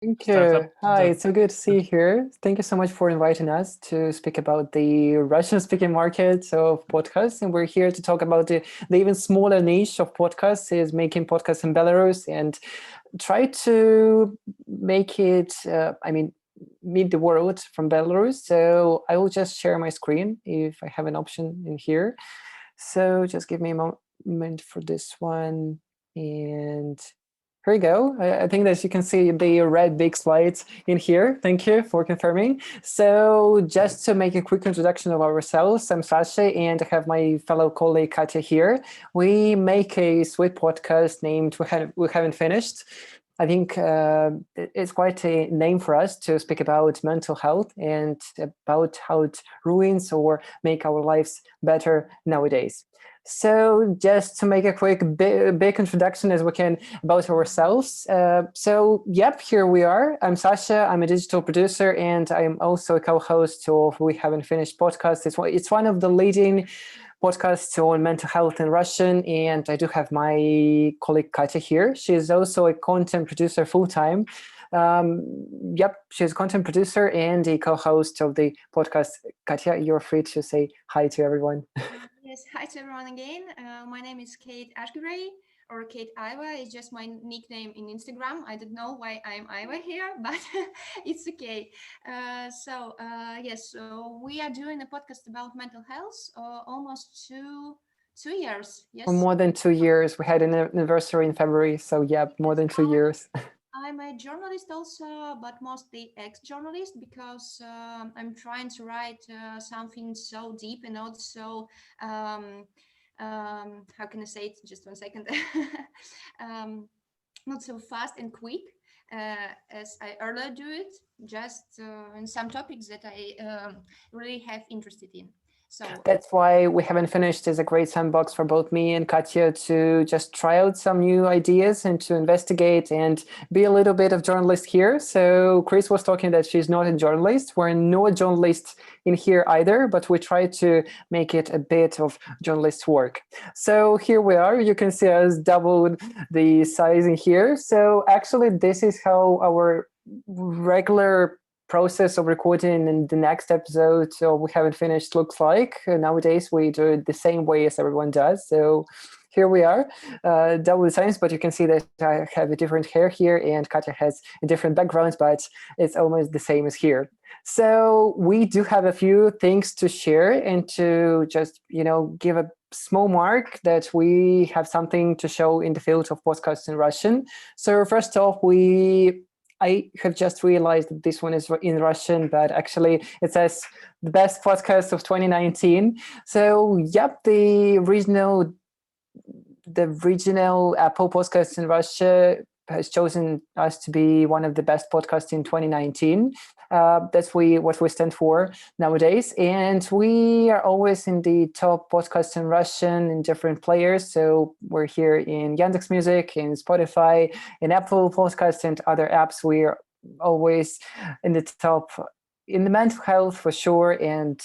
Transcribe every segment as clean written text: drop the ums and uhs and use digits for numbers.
Thank startup. you. Hi, it's so good to see you here. Thank you so much for inviting us to speak about the Russian-speaking market of podcasts. And we're here to talk about the even smaller niche of podcasts is making podcasts in Belarus and try to make it, meet the world from Belarus. So I will just share my screen if I have an option in here. So just give me a moment for this one. And here we go. I think that you can see the red big slides in here. Thank you for confirming. So just to make a quick introduction of ourselves, I'm Sasha and I have my fellow colleague Katya here. We make a sweet podcast named We Haven't Finished. I think it's quite a name for us to speak about mental health and about how it ruins or make our lives better nowadays. So just to make a quick big introduction as we can about ourselves. Yep, here we are. I'm Sasha. I'm a digital producer and I'm also a co-host of We Haven't Finished podcast. It's one of the leading podcasts on mental health in Russian. And I do have my colleague Katya here. She's also a content producer full-time. Um, yep, she's a content producer and a co-host of the podcast. Katya, you're free to say hi to everyone. Yes, hi to everyone again. My name is Kate Azhgirei or Kate Iva. It's just my nickname in Instagram. I don't know why I'm Iva here, but it's okay. Yes, so we are doing a podcast about mental health almost 2 years. For Yes. more than 2 years. We had an anniversary in February. So yeah, more Yes, than 2 years. I'm a journalist also, but mostly ex-journalist because I'm trying to write something so deep and not so um, how can I say it? Just 1 second. um, Not so fast and quick as I earlier do it. Just in some topics that I really have interested in. So That's why We Haven't Finished is a great sandbox for both me and Katya to just try out some new ideas and to investigate and be a little bit of journalist here. So Chris was talking that she's not a journalist. We're not journalists in here either, but we try to make it a bit of journalist work. So here we are. You can see us doubled the size in here. So actually, this is how our regular process of recording in the next episode so We Haven't Finished looks like. Nowadays we do it the same way as everyone does. So here we are, double the science, but you can see that I have a different hair here and Katya has a different background, but it's almost the same as here. So we do have a few things to share and to just, give a small mark that we have something to show in the field of podcasts in Russian. So first off, I have just realized that this one is in Russian, but actually it says the best podcast of 2019. So, yep, the regional Apple podcast in Russia has chosen us to be one of the best podcasts in 2019. That's what we stand for nowadays. And we are always in the top podcasts in Russian in different players. So we're here in Yandex Music, in Spotify, in Apple Podcasts and other apps. We're always in the top in the mental health for sure, and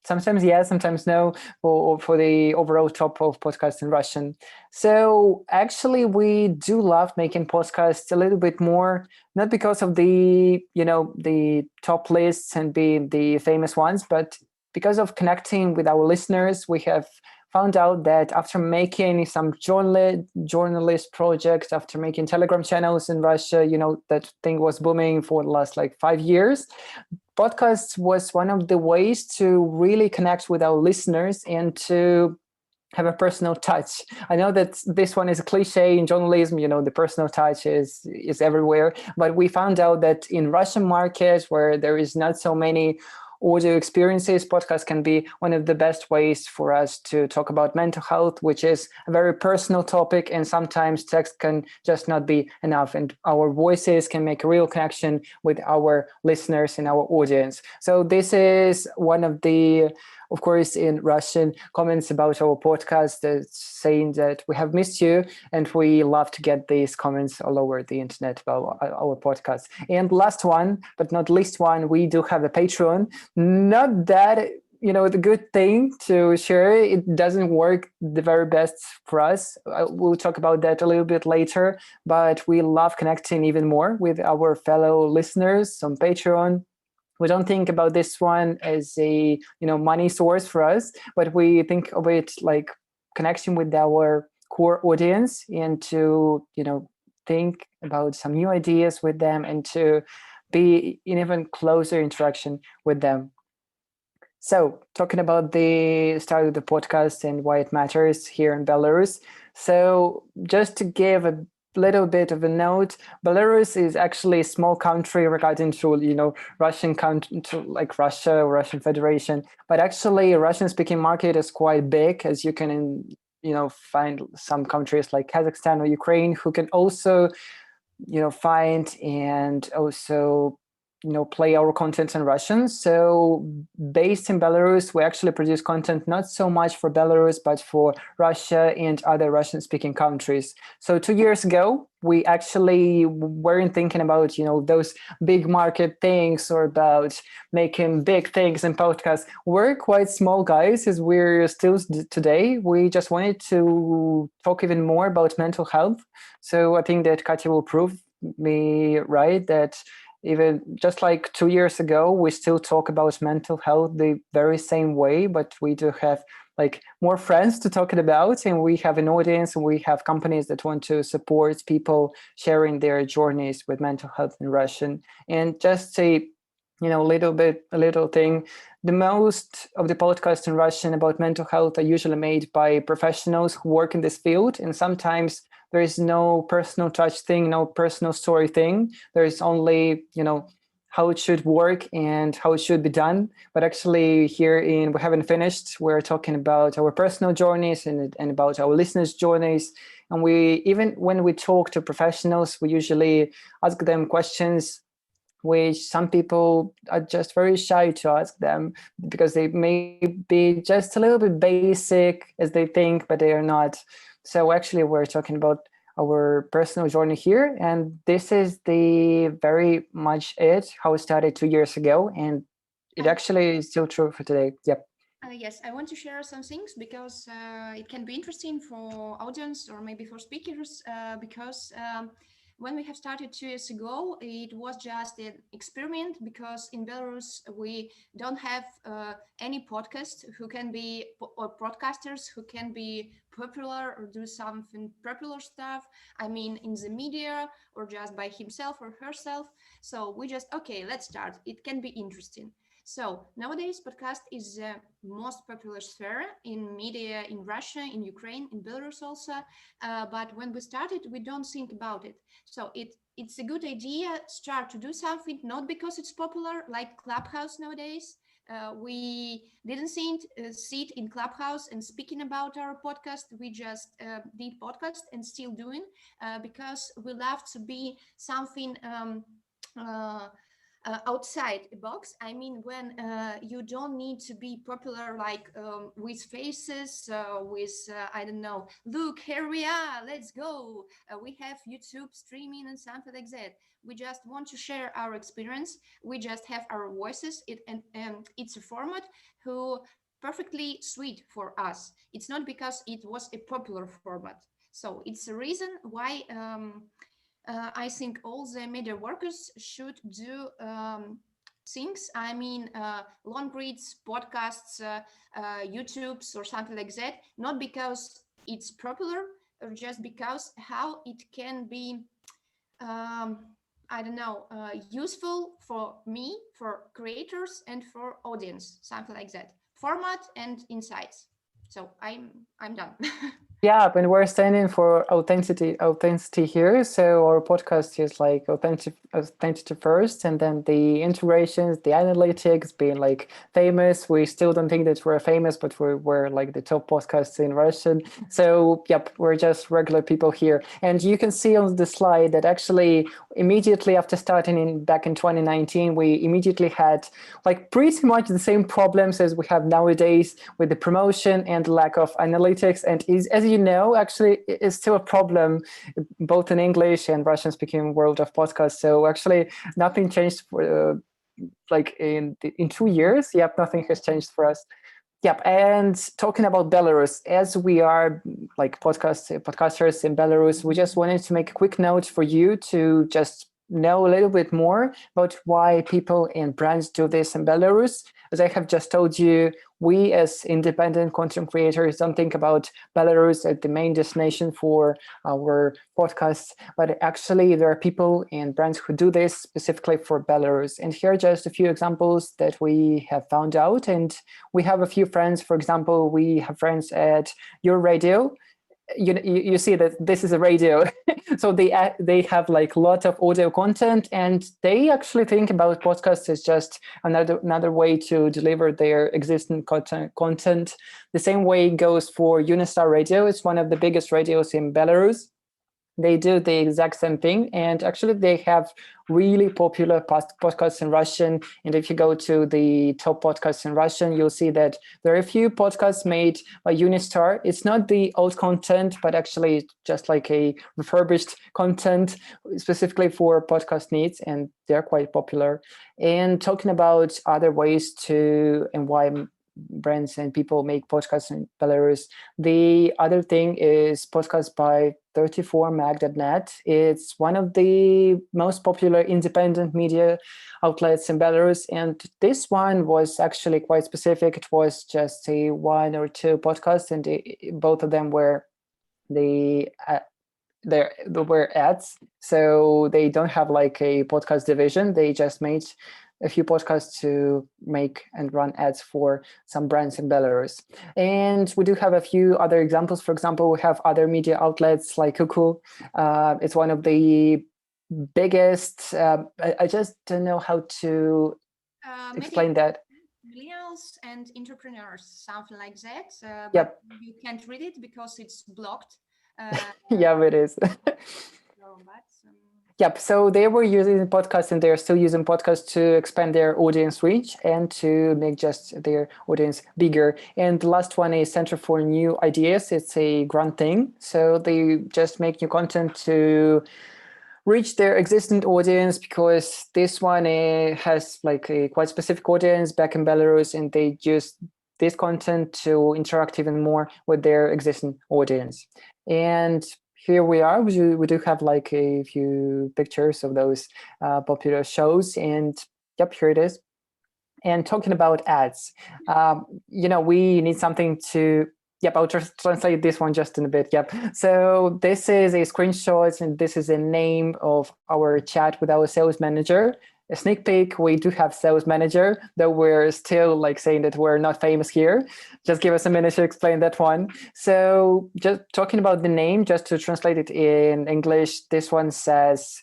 sometimes yes, sometimes no, for the overall top of podcasts in Russian. So actually, we do love making podcasts a little bit more, not because of the top lists and being the famous ones, but because of connecting with our listeners. We have found out that after making some journalist projects, after making Telegram channels in Russia, that thing was booming for the last like 5 years. Podcasts was one of the ways to really connect with our listeners and to have a personal touch. I know that this one is a cliche in journalism, the personal touch is everywhere, but we found out that in Russian markets where there is not so many audio experiences, podcasts can be one of the best ways for us to talk about mental health, which is a very personal topic, and sometimes text can just not be enough, and our voices can make a real connection with our listeners and our audience. So this is one of the, of course, in Russian comments about our podcast, saying that we have missed you, and we love to get these comments all over the internet about our podcast. And last one, but not least one, we do have a Patreon. Not that the good thing to share, it doesn't work the very best for us. We'll talk about that a little bit later, but we love connecting even more with our fellow listeners on Patreon. We don't think about this one as a money source for us, but we think of it like connection with our core audience, and to think about some new ideas with them, and to be in even closer interaction with them. So, talking about the start of the podcast and why it matters here in Belarus. So, just to give a little bit of a note, Belarus is actually a small country regarding to Russian country, to like Russia or Russian Federation, but actually Russian speaking market is quite big, as you can find some countries like Kazakhstan or Ukraine who can also find and also play our content in Russian. So based in Belarus, we actually produce content not so much for Belarus, but for Russia and other Russian speaking countries. So 2 years ago, we actually weren't thinking about, those big market things or about making big things in podcasts. We're quite small guys, as we're still today. We just wanted to talk even more about mental health. So I think that Katya will prove me right that even just like 2 years ago, we still talk about mental health the very same way, but we do have like more friends to talk it about, and we have an audience, and we have companies that want to support people sharing their journeys with mental health in Russian. And just a a little thing, the most of the podcasts in Russian about mental health are usually made by professionals who work in this field, and sometimes there is no personal touch thing, no personal story thing. There is only, how it should work and how it should be done. But actually we haven't finished. We're talking about our personal journeys and about our listeners' journeys. And even when we talk to professionals, we usually ask them questions which some people are just very shy to ask them, because they may be just a little bit basic as they think, but they are not. So actually we're talking about our personal journey here, and this is the very much how it started 2 years ago, and it actually is still true for today. Yep. Yes, I want to share some things because it can be interesting for audience or maybe for speakers, because when we have started 2 years ago, it was just an experiment, because in Belarus we don't have any podcast who can be, or broadcasters who can be popular or do something popular stuff. I mean, in the media or just by himself or herself. So we just, okay, let's start. It can be interesting. So nowadays, podcast is the most popular sphere in media in Russia, in Ukraine, in Belarus also. But when we started, we don't think about it. So it's a good idea start to do something, not because it's popular like Clubhouse nowadays. We didn't sit in Clubhouse and speaking about our podcast. We just did podcast and still doing because we love to be something outside a box. I mean, when you don't need to be popular, like with faces, I don't know, look, here we are, let's go. We have YouTube streaming and something like that. We just want to share our experience. We just have our voices. It's a format who perfectly suit for us. It's not because it was a popular format. So it's a reason why I think all the media workers should do things. I mean, long reads, podcasts, YouTubes, or something like that. Not because it's popular, or just because how it can be, I don't know, useful for me, for creators, and for audience, something like that. Format and insights. So I'm done. Yeah, and we're standing for authenticity here. So our podcast is like authenticity first, and then the integrations, the analytics, being like famous. We still don't think that we're famous, but we're like the top podcasts in Russian. So yep, we're just regular people here. And you can see on the slide that actually immediately after starting back in 2019, we immediately had like pretty much the same problems as we have nowadays with the promotion and the lack of analytics. And as you know, actually, it's still a problem both in English and Russian speaking world of podcasts. So actually nothing changed like in 2 years. Yep, nothing has changed for us. Yep, and talking about Belarus, as we are like podcasters in Belarus, we just wanted to make a quick note for you to just know a little bit more about why people and brands do this in Belarus. As I have just told you, we as independent content creators don't think about Belarus as the main destination for our podcasts, but actually there are people and brands who do this specifically for Belarus. And here are just a few examples that we have found out. And we have a few friends. For example, we have friends at Your Radio. You see that this is a radio. So they have like a lot of audio content, and they actually think about podcasts as just another way to deliver their existing content. The same way goes for Unistar Radio. It's one of the biggest radios in Belarus. They do the exact same thing, and actually they have really popular podcasts in Russian. And if you go to the top podcasts in Russian, you'll see that there are a few podcasts made by Unistar. It's not the old content, but actually just like a refurbished content specifically for podcast needs, and they're quite popular. And talking about other ways to and why brands and people make podcasts in Belarus, the other thing is podcasts by 34mag.net. It's one of the most popular independent media outlets in Belarus, and this one was actually quite specific. It was just a 1 or 2 podcasts, and both of them were there were ads, so they don't have like a podcast division. They just made a few podcasts to make and run ads for some brands in Belarus. And we do have a few other examples. For example, we have other media outlets like Kuku. It's one of the biggest. I just don't know how to explain that. Millennials and entrepreneurs, something like that. Yep. But you can't read it because it's blocked. Yeah, it is. Yep. So they were using podcasts, and they're still using podcasts to expand their audience reach and to make just their audience bigger. And the last one is Center for New Ideas. It's a grant thing. So they just make new content to reach their existing audience, because this one has like a quite specific audience back in Belarus, and they use this content to interact even more with their existing audience. And here we are. We do have like a few pictures of those popular shows, and yep, here it is. And talking about ads, we need something to. Yep, I'll translate this one just in a bit. Yep. So this is a screenshot, and this is a name of our chat with our sales manager. A sneak peek, we do have sales manager, though we're still like saying that we're not famous here. Just give us a minute to explain that one. So just talking about the name, just to translate it in English, this one says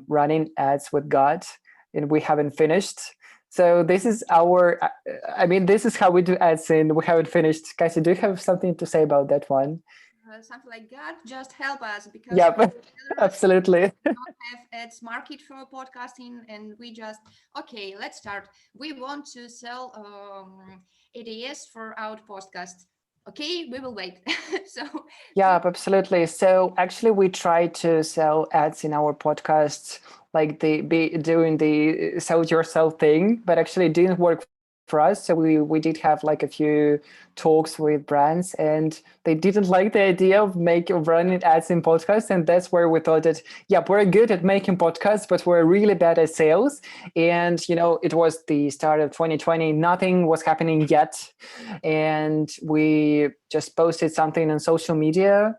running ads with God, and we haven't finished. So this is this is how we do ads, and we haven't finished. Kasia, do you have something to say about that one? Something like God, just help us, because absolutely. We don't have ads market for podcasting, and we just let's start. We want to sell ideas for our podcast. Okay, we will wait. Yeah, absolutely. So actually, we try to sell ads in our podcasts, like doing the sell yourself thing, but actually it didn't work for us. So we did have like a few talks with brands, and they didn't like the idea of running ads in podcasts. And that's where we thought that, we're good at making podcasts, but we're really bad at sales. And, it was the start of 2020. Nothing was happening yet. And we just posted something on social media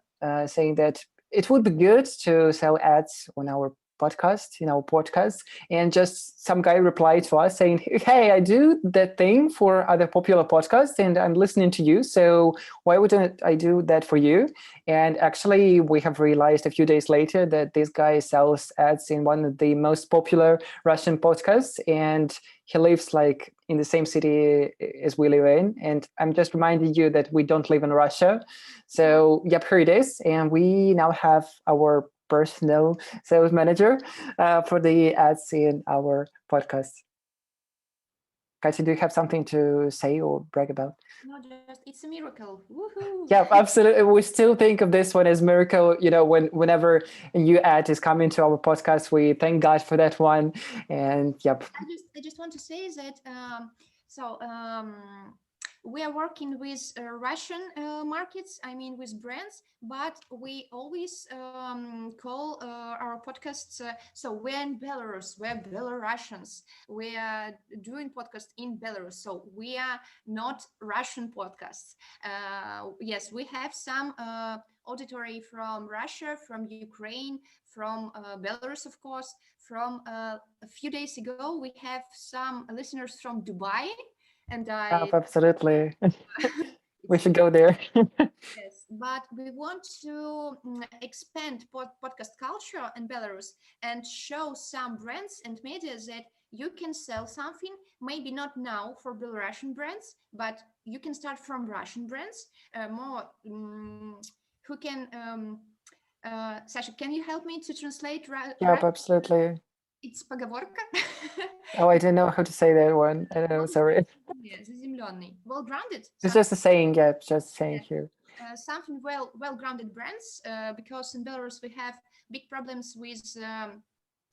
saying that it would be good to sell ads on our podcast, and just some guy replied to us saying, hey, I do that thing for other popular podcasts, and I'm listening to you, so why wouldn't I do that for you? And actually, we have realized a few days later that this guy sells ads in one of the most popular Russian podcasts, and he lives like in the same city as we live in. And I'm just reminding you that we don't live in Russia. So here it is. And we now have our personal sales manager for the ads in our podcast. Katya, do you have something to say or brag about? No, just it's a miracle. Woohoo! Yeah, absolutely. We still think of this one as miracle. Whenever a new ad is coming to our podcast, we thank God for that one. And yep. I just want to say that we are working with Russian markets. I mean, with brands, but we always call our podcasts. So we're in Belarus. We're Belarusians. We are doing podcasts in Belarus. So we are not Russian podcasts. Yes, we have some auditory from Russia, from Ukraine, from Belarus, of course. From a few days ago, we have some listeners from Dubai, and Absolutely. We should go there. yes, but we want to expand podcast culture in Belarus and show some brands and media that you can sell something, maybe not now for Belarusian brands, but you can start from Russian brands, more who can Sasha, can you help me to translate Yep, absolutely. It's поговорка. Oh, I didn't know how to say that one. I don't know, sorry. Заземленный. Well-grounded. It's just a saying, yeah, it's just a saying here. Something well-grounded brands, because in Belarus we have big problems with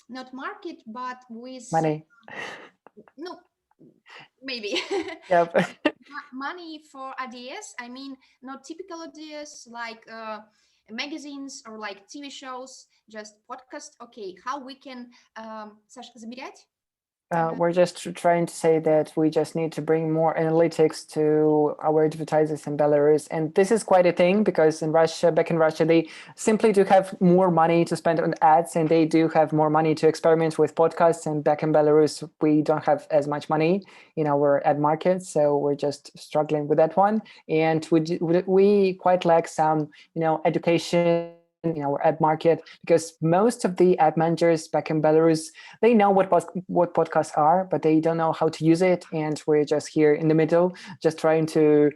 not market, but with Money. No, maybe. Yep. Money for ideas. I mean, not typical ideas like magazines or like TV shows, just podcast. Okay, how we can Саша, замерять? We're just trying to say that we just need to bring more analytics to our advertisers in Belarus. And this is quite a thing because back in Russia, they simply do have more money to spend on ads and they do have more money to experiment with podcasts. And back in Belarus, we don't have as much money in our ad market. So we're just struggling with that one. And we quite lack some, education in our ad market, because most of the ad managers back in Belarus, they know what podcasts are, but they don't know how to use it. And we're just here in the middle, just trying to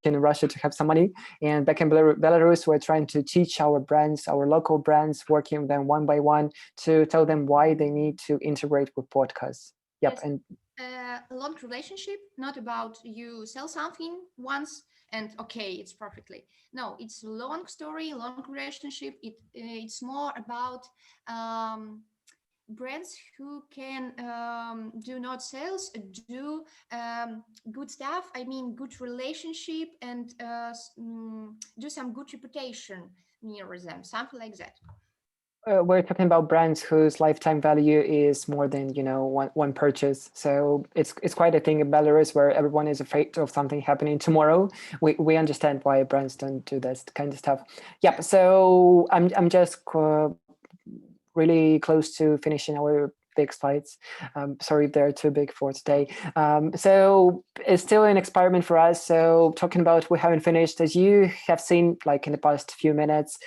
in Russia to have some money. And back in Belarus, we're trying to teach our brands, our local brands, working with them one by one to tell them why they need to integrate with podcasts. Yep. Yes. And a long relationship, not about you sell something once and okay, it's perfectly. No, it's a long story, long relationship. It's more about brands who can do not sales, do good stuff. I mean, good relationship and do some good reputation near them, something like that. We're talking about brands whose lifetime value is more than one purchase. So it's quite a thing in Belarus where everyone is afraid of something happening tomorrow. We understand why brands don't do this kind of stuff. Yeah. So I'm just really close to finishing our big slides. Sorry if they're too big for today. So it's still an experiment for us. So talking about we haven't finished, as you have seen like in the past few minutes,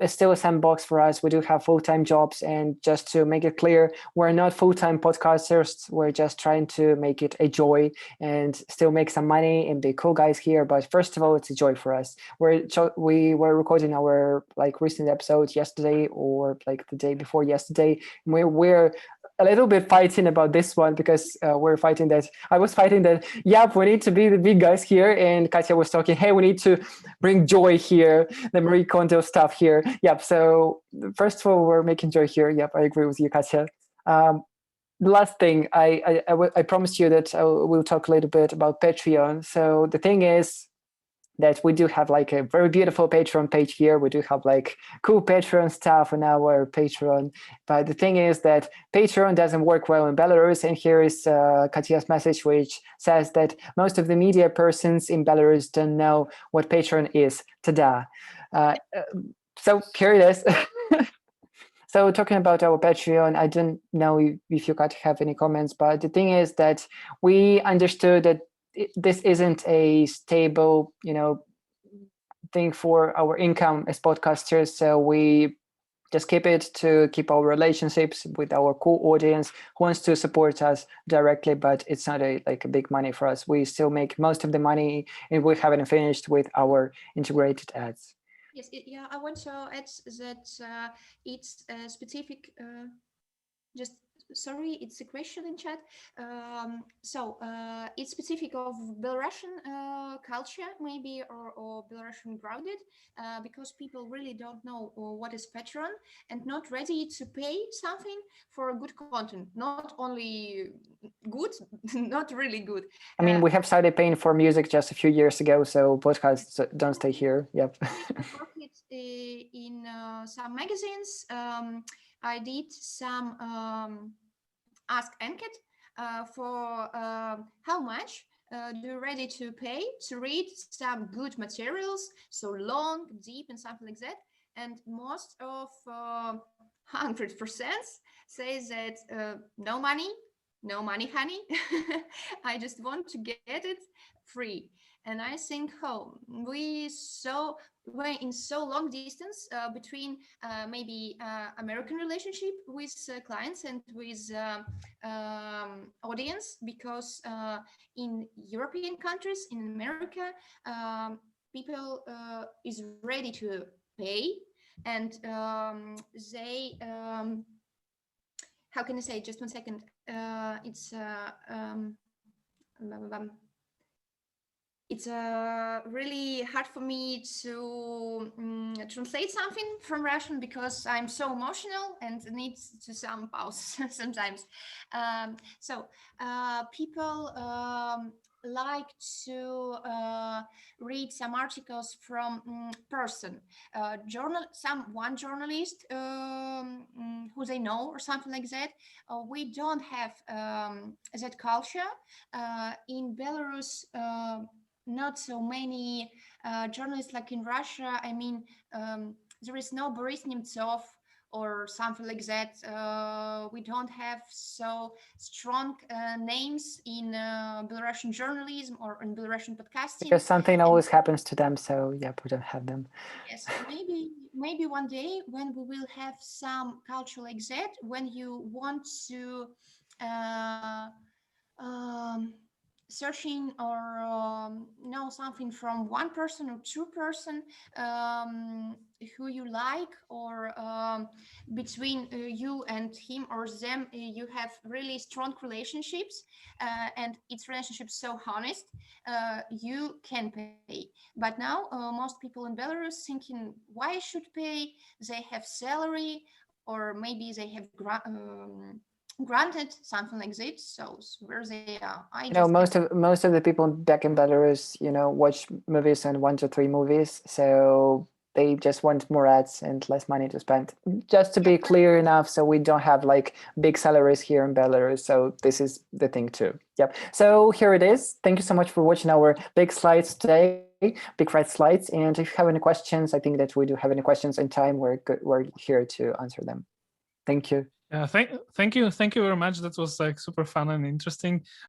it's still a sandbox for us. We do have full-time jobs, and just to make it clear, we're not full-time podcasters. We're just trying to make it a joy and still make some money and be cool guys here. But first of all, it's a joy for us. We were recording our like recent episode yesterday or like the day before yesterday. We're a little bit fighting about this one because I was fighting that, yeah, we need to be the big guys here. And Katya was talking, hey, we need to bring joy here, the Marie Kondo stuff here. Yep. So first of all, we're making joy here. Yep. I agree with you, Katya. The last thing, I promised you that we'll talk a little bit about Patreon. So the thing is, that we do have like a very beautiful Patreon page here. We do have like cool Patreon stuff on our Patreon. But the thing is that Patreon doesn't work well in Belarus. And here is Katya's message, which says that most of the media persons in Belarus don't know what Patreon is. Ta-da. So here it is. So talking about our Patreon, I don't know if you guys have any comments, but the thing is that we understood that this isn't a stable, thing for our income as podcasters. So we just keep it to keep our relationships with our core audience who wants to support us directly, but it's not a big money for us. We still make most of the money, and we haven't finished with our integrated ads. Yes, I want to add that it's a specific. Just sorry, it's a question in chat. It's specific of Belarusian culture, maybe, or Belarusian grounded, because people really don't know what is Patreon and not ready to pay something for good content. Not only good, not really good. I mean, we have started paying for music just a few years ago, so podcasts don't stay here. Yep. I worked in some magazines. I did some ask enquete for how much do you ready to pay to read some good materials, so long, deep, and something like that. And most of 100% says that no money, no money, honey. I just want to get it free. And I think, we're in so long distance between maybe American relationship with clients and with audience, because in European countries, in America, people is ready to pay, and they how can I say, just 1 second, it's it's really hard for me to translate something from Russian, because I'm so emotional and need to some pause sometimes. People like to read some articles from person, one journalist who they know or something like that. We don't have that culture in Belarus. Not so many journalists like in Russia. I mean, there is no Boris Nemtsov or something like that. We don't have so strong names in Belarusian journalism or in Belarusian podcasting. Because something always happens to them, so yeah, we don't have them. Yes, maybe one day when we will have some culture like that, when you want to searching or know something from one person or two person who you like, or between you and him or them, you have really strong relationships, and it's relationships so honest, you can pay. But now most people in Belarus thinking, why I should pay? They have salary, or maybe they have granted something like this, so where they are. Most of the people back in Belarus, watch movies and 1 to 3 movies, so they just want more ads and less money to spend. Just to be clear enough, so we don't have like big salaries here in Belarus, so this is the thing too. Yep. So here it is. Thank you so much for watching our big slides today, big red slides. And if you have any questions, I think that we do have any questions in time, we're here to answer them. Thank you. Yeah, thank you very much. That was like super fun and interesting.